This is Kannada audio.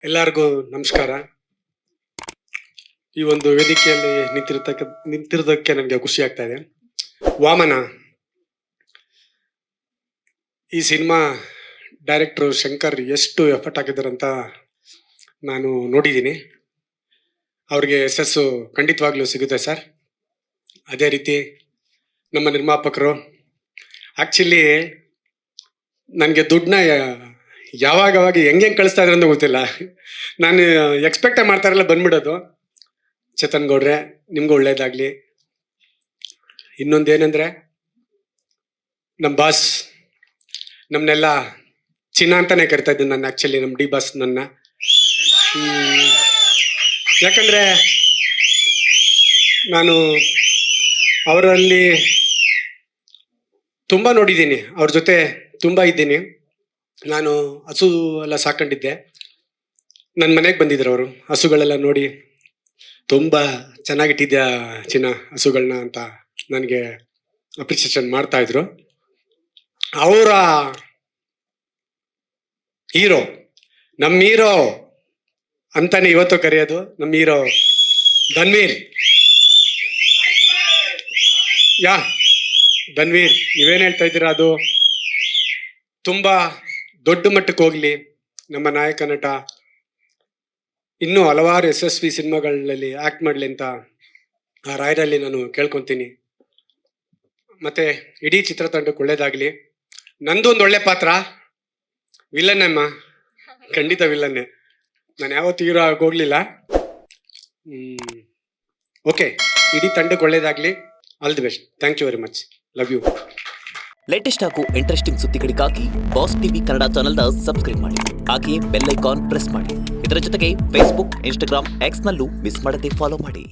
ಎಲ್ಲರಿಗೂ ನಮಸ್ಕಾರ. ಈ ಒಂದು ವೇದಿಕೆಯಲ್ಲಿ ನಿಂತಿರೋದಕ್ಕೆ ನನಗೆ ಖುಷಿ ಆಗ್ತಾ ಇದೆ. ವಾಮನ ಈ ಸಿನಿಮಾ ಡೈರೆಕ್ಟ್ರು ಶಂಕರ್ ಎಷ್ಟು ಎಫರ್ಟ್ ಹಾಕಿದ್ದಾರೆ ಅಂತ ನಾನು ನೋಡಿದ್ದೀನಿ. ಅವ್ರಿಗೆ ಯಶಸ್ಸು ಖಂಡಿತವಾಗ್ಲೂ ಸಿಗುತ್ತೆ ಸರ್. ಅದೇ ರೀತಿ ನಮ್ಮ ನಿರ್ಮಾಪಕರು ಆ್ಯಕ್ಚುಲಿ ನನಗೆ ದುಡ್ಡನ್ನ ಯಾವಾಗ ಹೆಂಗೆ ಕಳಿಸ್ತಾ ಇದ್ರೆ ಅಂತ ಗೊತ್ತಿಲ್ಲ. ನಾನು ಎಕ್ಸ್ಪೆಕ್ಟೇ ಮಾಡ್ತಾ ಇರಲ್ಲ, ಬಂದ್ಬಿಡೋದು. ಚೇತನ್ ಗೌಡ್ರೆ, ನಿಮ್ಗೂ ಒಳ್ಳೇದಾಗಲಿ. ಇನ್ನೊಂದೇನೆಂದರೆ, ನಮ್ಮ ಬಾಸ್ ನಮ್ಮನ್ನೆಲ್ಲ ಚಿನ್ನ ಅಂತಾನೆ ಕರಿತಾ ಇದ್ದೀನಿ ನಾನು. ಆ್ಯಕ್ಚುಲಿ ನಮ್ಮ ಡಿ ಬಾಸ್ ನನ್ನ, ಯಾಕಂದರೆ ನಾನು ಅವರಲ್ಲಿ ತುಂಬ ನೋಡಿದ್ದೀನಿ, ಅವ್ರ ಜೊತೆ ತುಂಬ ಇದ್ದೀನಿ. ನಾನು ಹಸು ಎಲ್ಲ ಸಾಕೊಂಡಿದ್ದೆ. ನನ್ನ ಮನೆಗೆ ಬಂದಿದ್ರು ಅವರು. ಹಸುಗಳೆಲ್ಲ ನೋಡಿ ತುಂಬ ಚೆನ್ನಾಗಿಟ್ಟಿದ್ಯಾ ಚಿನ್ನ ಹಸುಗಳನ್ನ ಅಂತ ನನಗೆ ಅಪ್ರಿಸಿಯೇಷನ್ ಮಾಡ್ತಾಯಿದ್ರು. ಅವರ ಹೀರೋ, ನಮ್ಮ ಹೀರೋ ಅಂತಾನೆ ಇವತ್ತು ಕರೆಯೋದು, ನಮ್ಮ ಹೀರೋ ಧನ್ವೀರ್. ಧನ್ವೀರ್, ನೀವೇನು ಹೇಳ್ತಾ ಇದ್ದೀರಾ, ಅದು ತುಂಬ ದೊಡ್ಡ ಮಟ್ಟಕ್ಕೆ ಹೋಗಲಿ. ನಮ್ಮ ನಾಯಕ ನಟ ಇನ್ನೂ ಹಲವಾರು ಯಶಸ್ವಿ ಸಿನಿಮಾಗಳಲ್ಲಿ ಆ್ಯಕ್ಟ್ ಮಾಡಲಿ ಅಂತ ಆ ರಾಯರಲ್ಲಿ ನಾನು ಕೇಳ್ಕೊತೀನಿ. ಮತ್ತು ಇಡೀ ಚಿತ್ರತಂಡಕ್ಕೆ ಒಳ್ಳೇದಾಗಲಿ. ನಂದೊಂದು ಒಳ್ಳೆ ಪಾತ್ರ, ವಿಲ್ಲನ್ನಮ್ಮ, ಖಂಡಿತ ವಿಲ್ಲನ್ನೇ. ನಾನು ಯಾವತ್ತೂ ಹೀರೋ ಆಗೋಗ್ಲಿಲ್ಲ. ಓಕೆ, ಇಡೀ ತಂಡಕ್ಕೆ ಒಳ್ಳೇದಾಗಲಿ. All the best. Thank you very much. Love you. Latest ಹಾಗೂ ಇಂಟ್ರೆಸ್ಟಿಂಗ್ ಸುದ್ದಿಗಳಿಗಾಗಿ ಬಾಸ್ ಟಿವಿ ಕನ್ನಡ ಚಾನೆಲ್ನ ಸಬ್ಸ್ಕ್ರೈಬ್ ಮಾಡಿ. ಹಾಗೆಯೇ ಬೆಲ್ ಐಕಾನ್ ಪ್ರೆಸ್ ಮಾಡಿ. ಇದರ ಜೊತೆಗೆ ಫೇಸ್ಬುಕ್, ಇನ್ಸ್ಟಾಗ್ರಾಮ್, ಎಕ್ಸ್ನಲ್ಲೂ ಮಿಸ್ ಮಾಡದೆ ಫಾಲೋ ಮಾಡಿ.